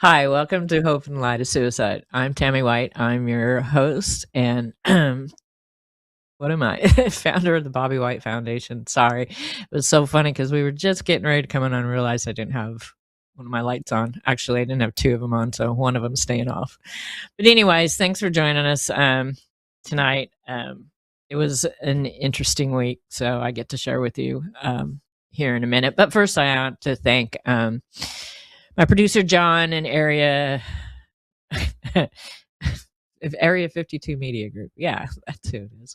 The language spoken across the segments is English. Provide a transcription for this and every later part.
Hi, welcome to Hope and Lie to Suicide. I'm Tammy White. I'm your host, and what am I? Founder of the Bobby White Foundation. Sorry, it was so funny because we were just getting ready to come in and realized I didn't have one of my lights on. Actually, I didn't have two of them on, so one of them staying off. But anyways, thanks for joining us tonight. It was an interesting week, so I get to share with you here in a minute. But first, I want to thank my producer John and Area 52 Media Group. Yeah, that's who it is.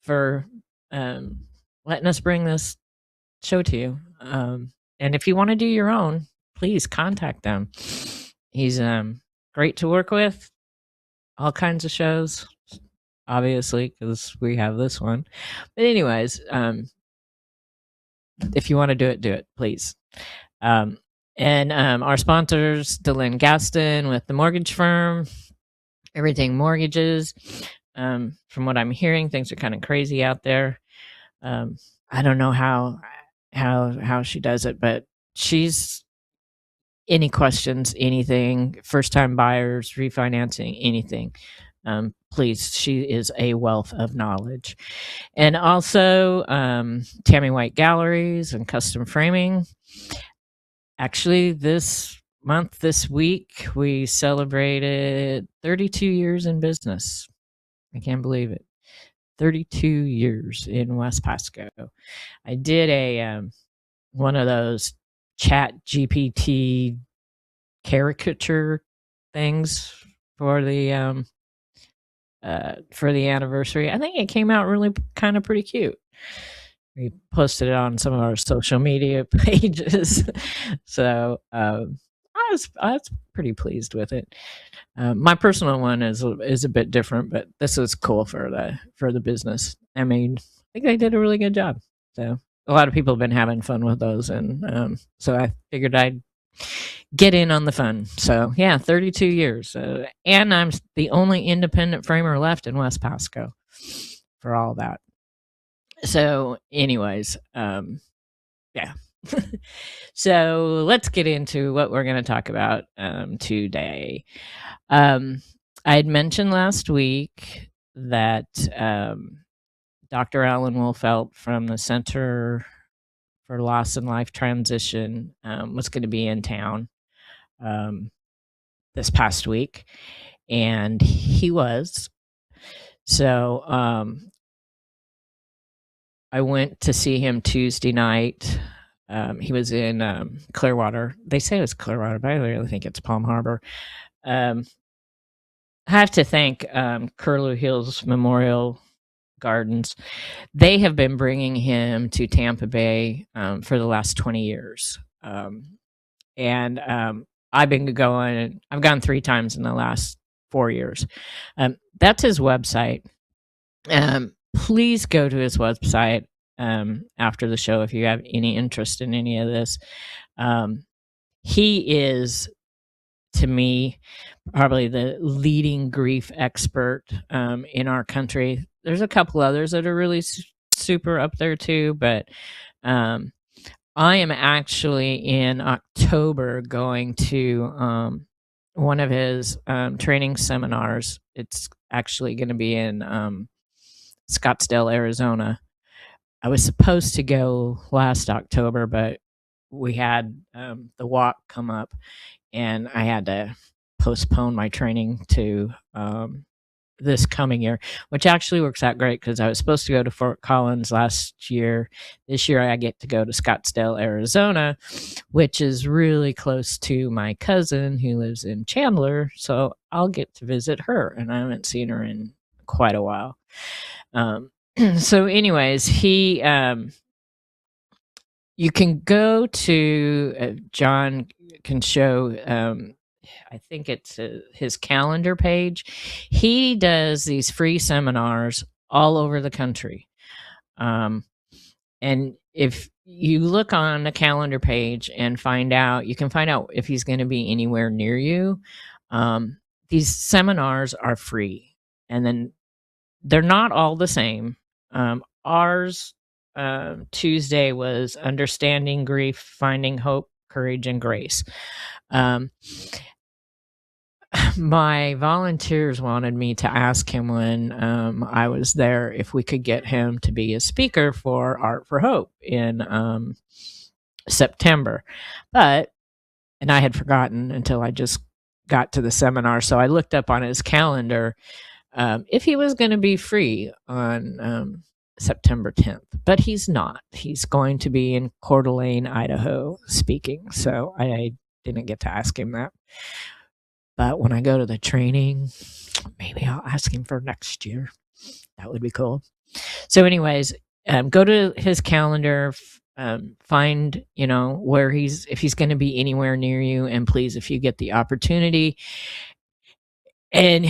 For um, letting us bring this show to you. And if you want to do your own, please contact them. He's great to work with. All kinds of shows, obviously, because we have this one. But anyways, if you want to do it, please. And our sponsors, Delynn Gaston with the mortgage firm, Everything Mortgages. From what I'm hearing, things are kind of crazy out there. I don't know how she does it, but she's any questions, anything, first time buyers, refinancing, anything. Please, she is a wealth of knowledge. And also, Tammy White Galleries and Custom Framing. Actually, this week, we celebrated 32 years in business. I can't believe it. 32 years in West Pasco. I did a one of those chat GPT caricature things for the anniversary. I think it came out really kind of pretty cute. We posted it on some of our social media pages, so I was pretty pleased with it. My personal one is a bit different, but this is cool for the business. I mean, I think they did a really good job. So a lot of people have been having fun with those, and so I figured I'd get in on the fun. So yeah, 32 years, and I'm the only independent framer left in West Pasco for all that. So, anyways, yeah. So let's get into what we're going to talk about today. I had mentioned last week that Dr. Alan Wolfelt from the Center for Loss and Life Transition was going to be in town this past week, and he was. So I went to see him Tuesday night. He was in Clearwater. They say it's Clearwater, but I really think it's Palm Harbor. I have to thank Curlew Hills Memorial Gardens. They have been bringing him to Tampa Bay for the last 20 years. And I've been going, I've gone 3 times in the last 4 years. That's his website. Please go to his website after the show if you have any interest in any of this. He is, to me, probably the leading grief expert in our country. There's a couple others that are really super up there too, but I am actually in October going to one of his training seminars. It's actually going to be in Scottsdale, Arizona. I was supposed to go last October, but we had the walk come up, and I had to postpone my training to this coming year, which actually works out great because I was supposed to go to Fort Collins last year. This year, I get to go to Scottsdale, Arizona, which is really close to my cousin who lives in Chandler. So I'll get to visit her, and I haven't seen her in quite a while. So, anyways, he you can go to John can show. I think it's his calendar page. He does these free seminars all over the country. And if you look on the calendar page and you can find out if he's going to be anywhere near you. These seminars are free, and then they're not all the same. Ours Tuesday was Understanding Grief, Finding Hope courage, and grace. Um, my volunteers wanted me to ask him when I was there if we could get him to be a speaker for Art for Hope in September. And I had forgotten until I just got to the seminar. So I looked up on his calendar if he was going to be free on September 10th, but he's not. He's going to be in Coeur d'Alene, Idaho, speaking. So I didn't get to ask him that. But when I go to the training, maybe I'll ask him for next year. That would be cool. So, anyways, go to his calendar, find where if he's going to be anywhere near you, and please, if you get the opportunity, and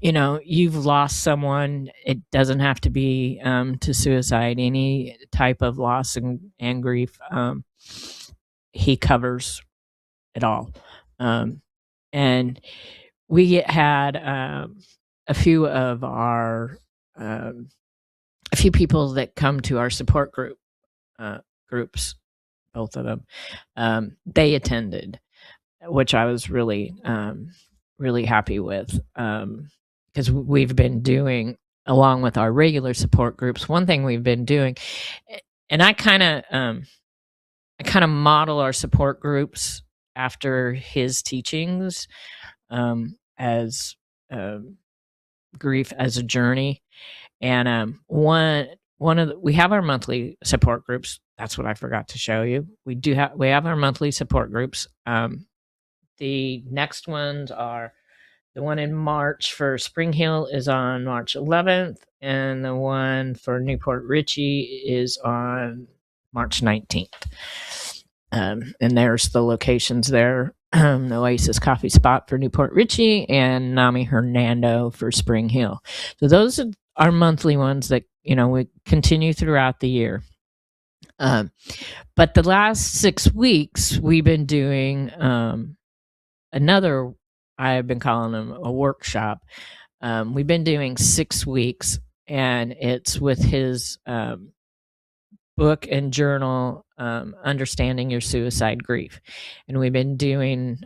you've lost someone, it doesn't have to be to suicide. Any type of loss and grief, he covers it all. And we had a few of our a few people that come to our support groups, both of them. They attended, which I was really really happy with, because we've been doing, along with our regular support groups, one thing we've been doing, and I kind of model our support groups after his teachings, as grief as a journey. And we have our monthly support groups. That's what I forgot to show you. We have our monthly support groups. The next ones are the one in March for Spring Hill is on March 11th, and the one for Newport Richey is on March 19th. And there's the locations there. The Oasis Coffee Spot for Newport Richey and Nami Hernando for Spring Hill. So those are our monthly ones that we continue throughout the year. But the last 6 weeks we've been doing another, I've been calling them a workshop. We've been doing 6 weeks, and it's with his book and journal, Understanding Your Suicide Grief. And we've been doing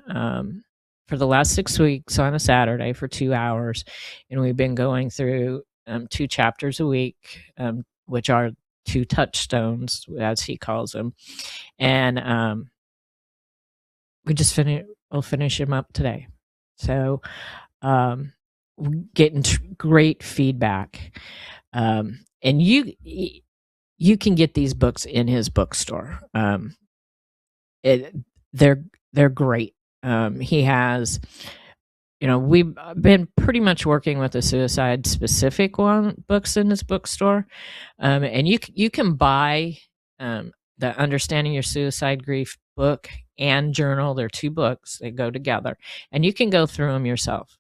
for the last 6 weeks on a Saturday for 2 hours, and we've been going through 2 chapters a week, which are 2 touchstones, as he calls them. And we'll finish him up today. So getting great feedback. And you can get these books in his bookstore. They're great. He has, we've been pretty much working with the suicide specific books in his bookstore. And you can buy the Understanding Your Suicide Grief book and journal. They're 2 books. They go together. And you can go through them yourself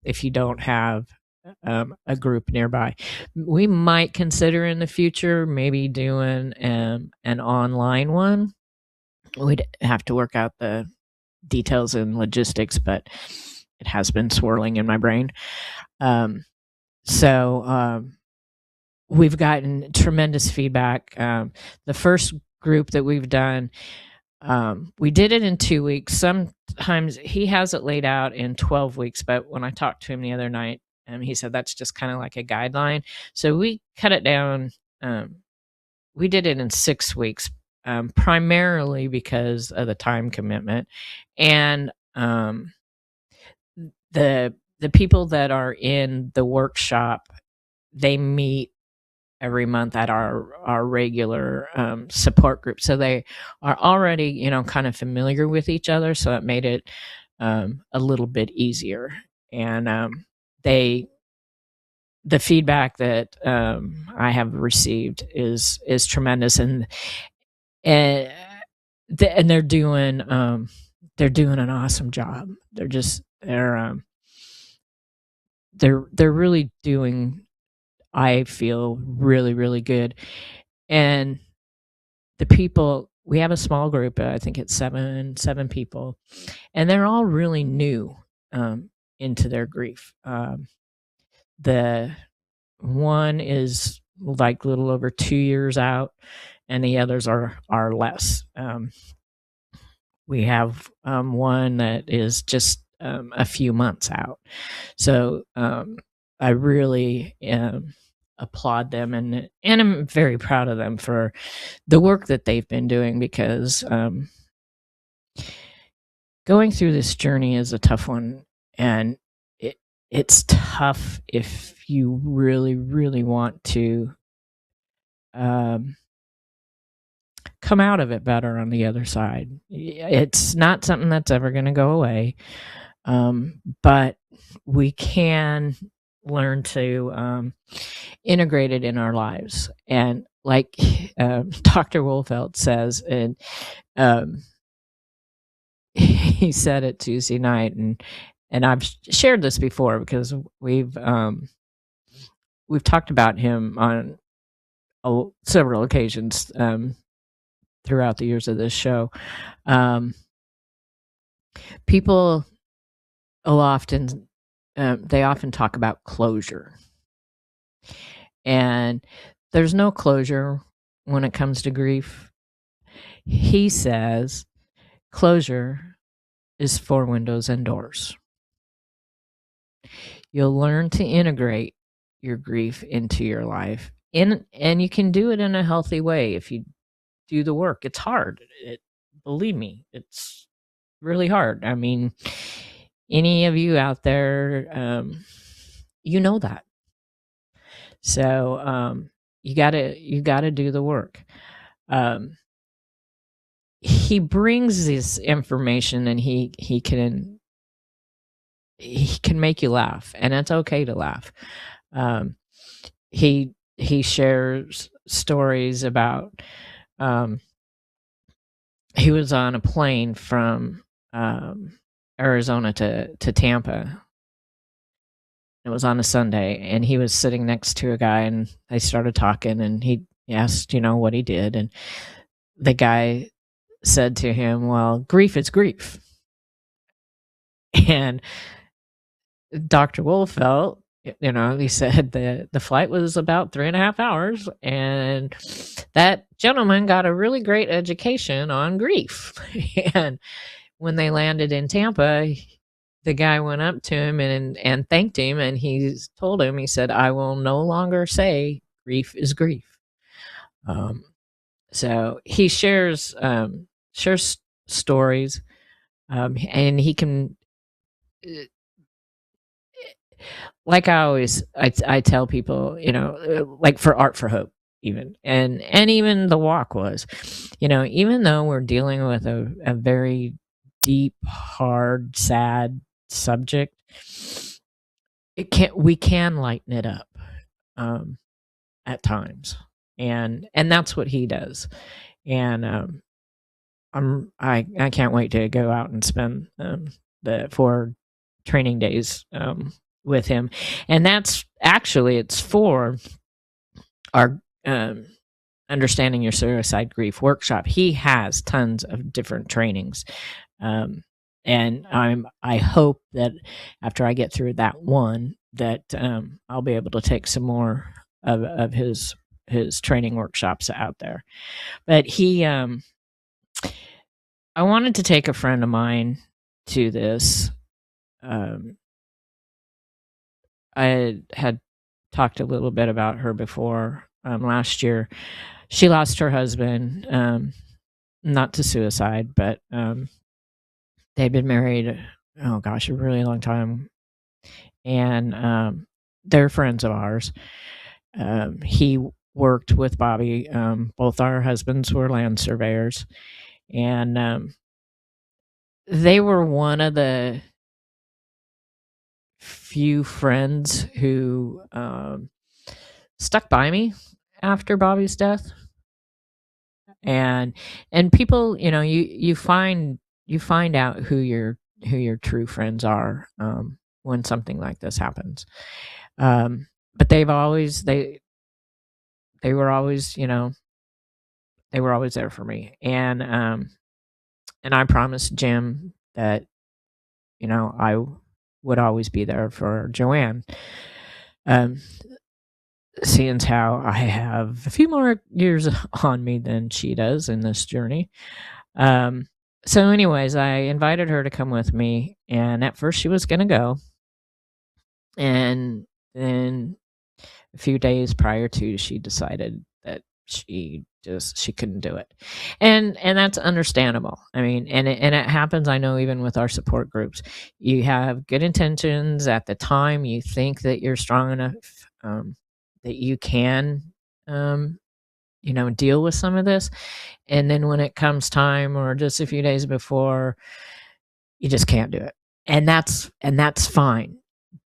if you don't have a group nearby. We might consider in the future maybe doing an online one. We'd have to work out the details and logistics, but it has been swirling in my brain. So we've gotten tremendous feedback. The first group that we've done, we did it in 2 weeks. Sometimes he has it laid out in 12 weeks, but when I talked to him the other night, he said that's just kind of like a guideline. So we cut it down. We did it in 6 weeks, primarily because of the time commitment. And the people that are in the workshop, they meet every month at our regular support group. So they are already, kind of familiar with each other. So it made it a little bit easier. And the feedback that I have received is tremendous, and they're doing an awesome job. They're really doing, I feel, really, really good. And the people, we have a small group, I think it's seven people, and they're all really new into their grief. The one is like a little over 2 years out, and the others are less. we have one that is just a few months out. So I really applaud them, and I'm very proud of them for the work that they've been doing, because going through this journey is a tough one, and it's tough if you really, really want to come out of it better on the other side. It's not something that's ever going to go away, but we can learn to integrate it in our lives. And like Dr. Wolfelt says, and he said it Tuesday night, and I've shared this before because we've talked about him on several occasions throughout the years of this show. People will often they often talk about closure, and there's no closure when it comes to grief. He says closure is for windows and doors. You'll learn to integrate your grief into your life, and you can do it in a healthy way if you do the work. It's hard. Believe me, it's really hard. I mean, any of you out there, you know that. So you gotta do the work. He brings this information, and he can make you laugh, and it's okay to laugh. He shares stories about he was on a plane from Arizona to Tampa. It was on a Sunday, and he was sitting next to a guy, and they started talking, and he asked, what he did, and the guy said to him, "Well, grief is grief." And Dr. Wolfelt, he said the flight was about 3.5 hours, and that gentleman got a really great education on grief. And when they landed in Tampa, the guy went up to him and thanked him, and he told him, he said, "I will no longer say grief is grief." So he shares stories, and he can, like I tell people, like for Art for Hope, even, and even the walk was, even though we're dealing with a very deep, hard, sad subject, we can lighten it up at times, and that's what he does. And I can't wait to go out and spend the 4 training days with him, and that's actually, it's for our Understanding Your Suicide Grief workshop. He has tons of different trainings, and I hope that after I get through that one, that I'll be able to take some more of his training workshops out there. But I wanted to take a friend of mine to this. I had talked a little bit about her before. Last year, she lost her husband, not to suicide, but they'd been married, oh gosh, a really long time. And they're friends of ours. He worked with Bobby. Both our husbands were land surveyors. And they were one of the few friends who stuck by me after Bobby's death. And people, you find out who your true friends are when something like this happens. But they were always, they were always there for me. And I promised Jim that I would always be there for Joanne. Seeing how I have a few more years on me than she does in this journey. So, anyways, I invited her to come with me, and at first she was gonna go, and then a few days prior to, she decided that she couldn't do it, and that's understandable. I mean, and it happens. I know even with our support groups, you have good intentions at the time. You think that you're strong enough, that you can, um, deal with some of this, and then when it comes time, or just a few days before, you just can't do it, and that's fine.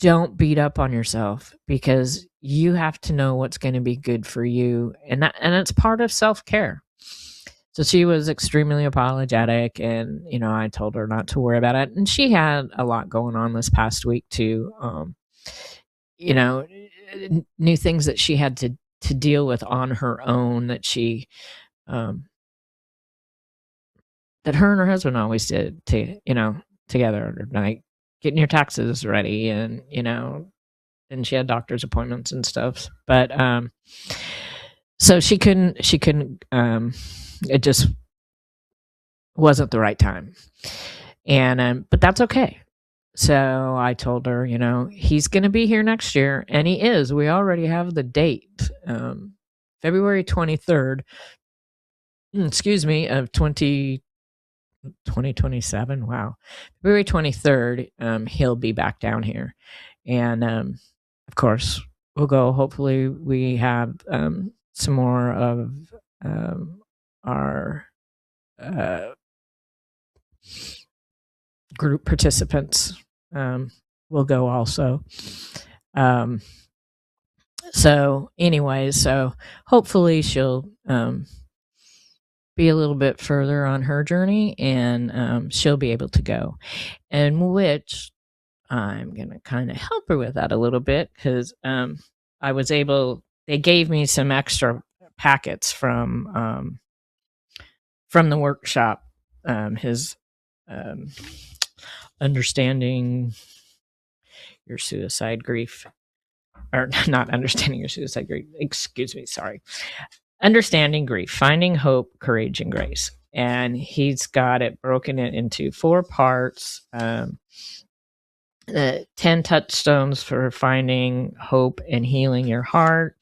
Don't beat up on yourself, because you have to know what's going to be good for you, and it's part of self-care. So she was extremely apologetic, and I told her not to worry about it, and she had a lot going on this past week too. You know New things that she had to deal with on her own, um that her and her husband always did together, like getting your taxes ready, and she had doctor's appointments and stuff. But so she couldn't it just wasn't the right time. And but that's okay. So I told her, he's going to be here next year, and he is. We already have the date. February 23rd, excuse me, of 2027. Wow. February 23rd, he'll be back down here. And of course, we'll go. Hopefully, we have some more of our group participants will go also. So, anyways, so hopefully she'll be a little bit further on her journey, and she'll be able to go. And which I'm going to kind of help her with that a little bit, because they gave me some extra packets from the workshop, his understanding your suicide grief, or not understanding your suicide grief, excuse me, sorry. Understanding grief, finding hope, courage, and grace. And he's got it broken into 4 parts. 10 touchstones for finding hope and healing your heart.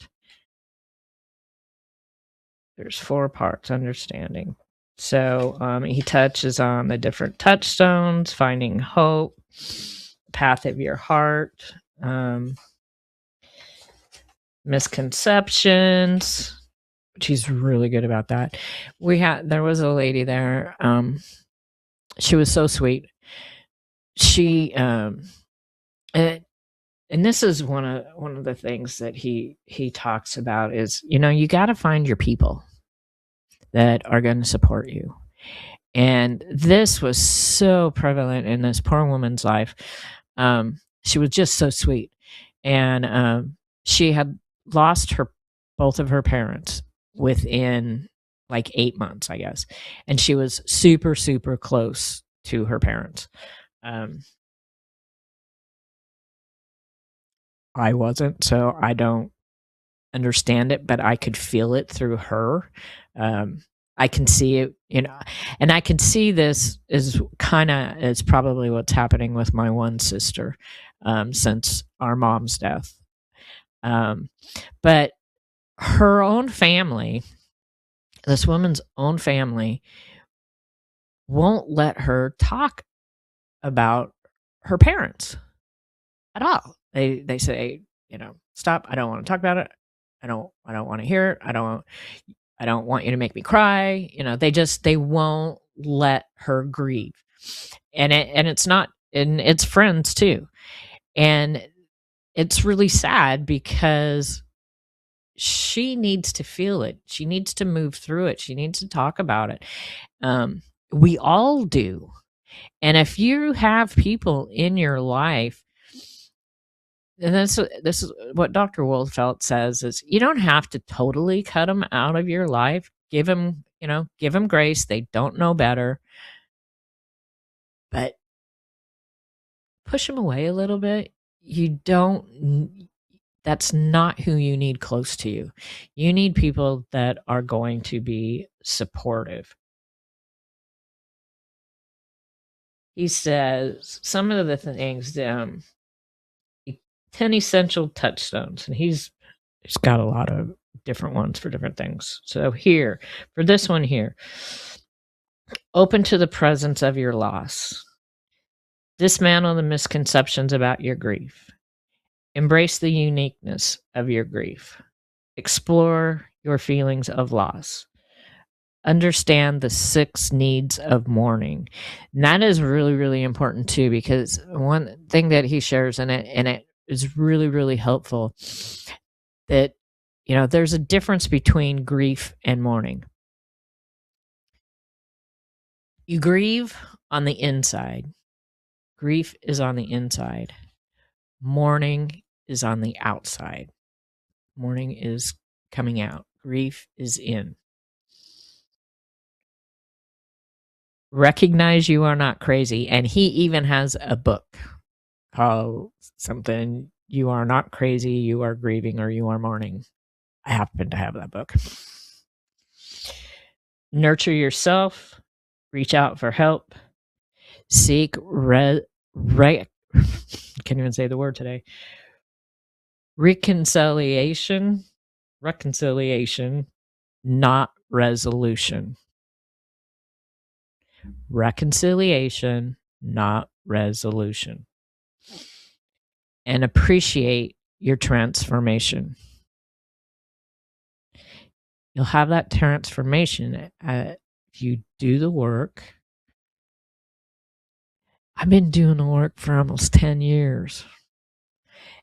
There's 4 parts, understanding. So he touches on the different touchstones, finding hope, path of your heart, misconceptions. She's really good about that. There was a lady there. She was so sweet. She and this is one of the things that he talks about is, you got to find your people that are going to support you. And this was so prevalent in this poor woman's life. She was just so sweet, and she had lost both of her parents within like 8 months, I guess, and she was super, super close to her parents. I wasn't, so I don't understand it, but I could feel it through her. I can see it, and I can see this is probably what's happening with my one sister, since our mom's death. But her own family, this woman's own family, won't let her talk about her parents at all. They say, stop. I don't want to talk about it. I don't want to hear it. I don't want you to make me cry. They won't let her grieve. And it's not, and it's friends too. And it's really sad, because she needs to feel it. She needs to move through it. She needs to talk about it. We all do. And if you have people in your life, and this is what Dr. Wohlfeld says, is you don't have to totally cut them out of your life. Give them grace. They don't know better, but push them away a little bit. That's not who you need close to you. You need people that are going to be supportive. he says some of the things, 10 essential touchstones, and he's got a lot of different ones for different things. So here, for this one here, open to the presence of your loss. Dismantle the misconceptions about your grief. Embrace the uniqueness of your grief. Explore your feelings of loss. Understand the 6 needs of mourning. And that is really, really important too, because one thing that he shares in it, and it is really, really helpful, that, there's a difference between grief and mourning. You grieve on the inside. Grief is on the inside. Mourning is on the outside. Mourning is coming out. Grief is in. Recognize you are not crazy. And he even has a book called something, You Are Not Crazy, You Are Grieving, or You Are Mourning. I happen to have that book. Nurture yourself. Reach out for help. Seek can't even say the word today. Reconciliation, not resolution. Reconciliation, not resolution. And appreciate your transformation. You'll have that transformation if you do the work. I've been doing the work for almost 10 years.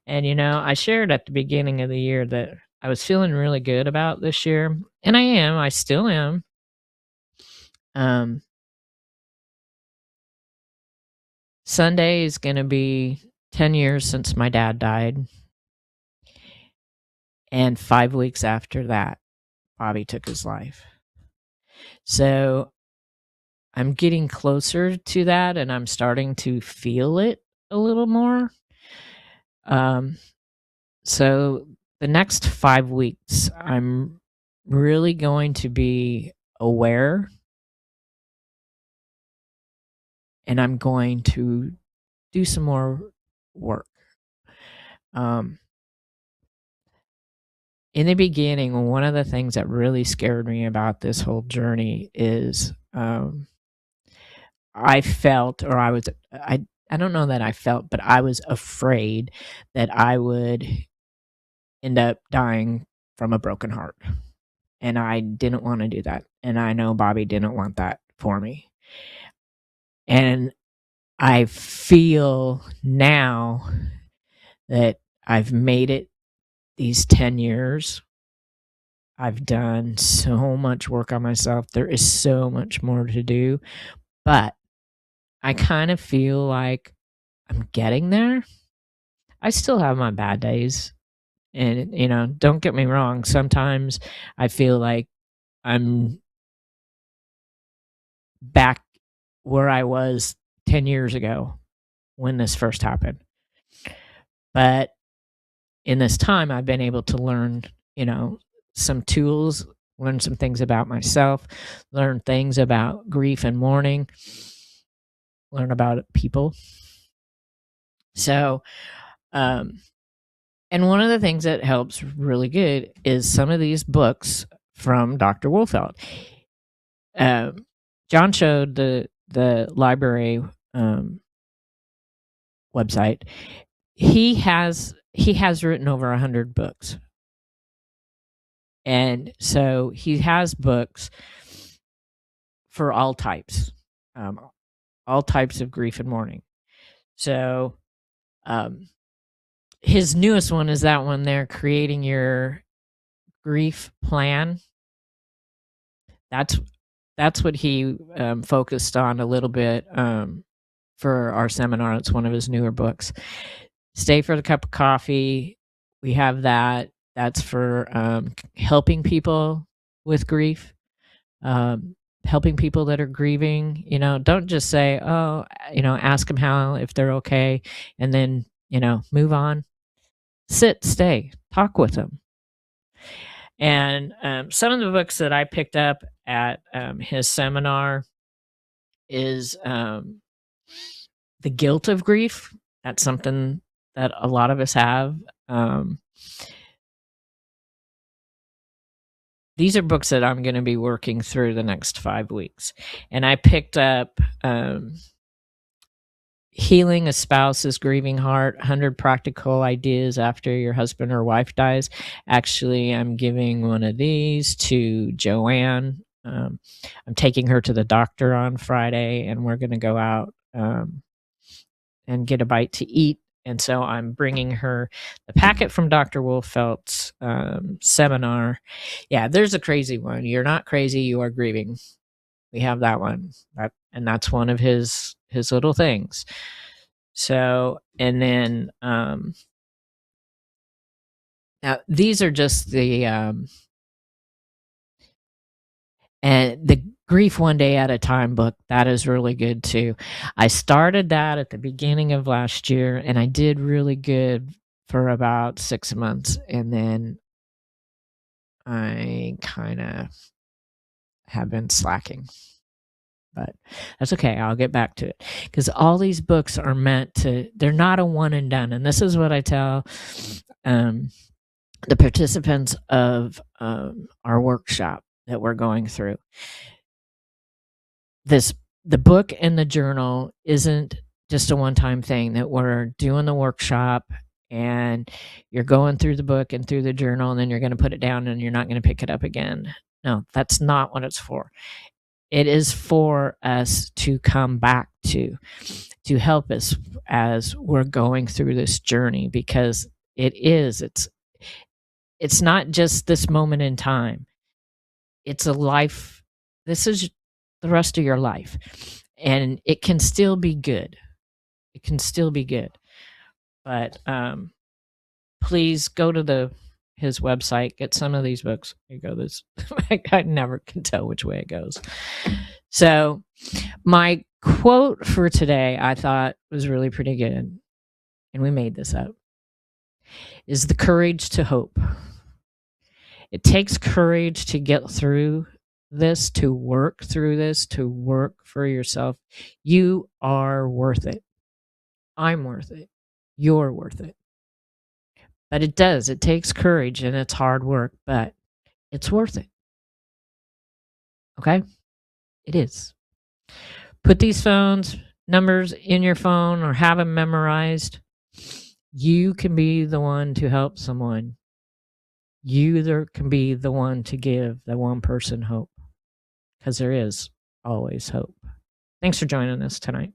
And, I shared at the beginning of the year that I was feeling really good about this year. And I still am. Sunday is going to be 10 years since my dad died. And 5 weeks after that, Bobby took his life. So I'm getting closer to that, and I'm starting to feel it a little more. So the next 5 weeks, I'm really going to be aware, and I'm going to do some more work. In the beginning, one of the things that really scared me about this whole journey is I felt, or I don't know that I felt, but I was afraid that I would end up dying from a broken heart. And I didn't want to do that. And I know Bobby didn't want that for me. And I feel now that I've made it these 10 years. I've done so much work on myself. There is so much more to do. But I kind of feel like I'm getting there. I still have my bad days. And, don't get me wrong. Sometimes I feel like I'm back where I was 10 years ago when this first happened. But in this time, I've been able to learn, some tools, learn some things about myself, learn things about grief and mourning, learn about people. So, and one of the things that helps really good is some of these books from Dr. Wolfeld. John showed the library website. He has written over 100 books, and so he has books for all types of grief and mourning. So his newest one is that one there, Creating Your Grief Plan. That's what he focused on a little bit for our seminar. It's one of his newer books. Stay for the Cup of Coffee. We have that. That's for helping people with grief, helping people that are grieving. Don't just say, oh, ask them if they're okay, and then, move on. Sit, stay, talk with them. And some of the books that I picked up at his seminar is The guilt of grief, that's something that a lot of us have. These are books that I'm going to be working through the next 5 weeks. And I picked up Healing a Spouse's Grieving Heart, 100 Practical Ideas After Your Husband or Wife Dies. Actually, I'm giving one of these to Joanne. I'm taking her to the doctor on Friday, and we're going to go out and get a bite to eat. And so I'm bringing her the packet from Dr. Wolfeld's seminar. Yeah, there's a crazy one. You're not crazy, you are grieving. We have that one. And that's one of his little things. So, and then now these are just the and the Grief One Day at a Time book, that is really good too. I started that at the beginning of last year, and I did really good for about 6 months, and then I kind of have been slacking. But that's okay. I'll get back to it, because all these books are meant to, they're not a one and done. And this is what I tell the participants of our workshop that we're going through. The book and the journal isn't just a one-time thing that we're doing the workshop and you're going through the book and through the journal, and then you're going to put it down and you're not going to pick it up again. No, that's not what it's for. It is for us to come back to help us as we're going through this journey, because it's not just this moment in time. It's a life. This is the rest of your life, and it can still be good. It can still be good. But please go to his website, get some of these books. Here you go. This I never can tell which way it goes. So my quote for today, I thought was really pretty good, and we made this up, is the courage to hope. It takes courage to get through this, to work through this, to work for yourself. You are worth it. I'm worth it. You're worth it. But it takes courage, and it's hard work, but it's worth it. Okay? It is. Put these numbers in your phone, or have them memorized. You can be the one to help someone. You can be the one to give that one person hope, because there is always hope. Thanks for joining us tonight.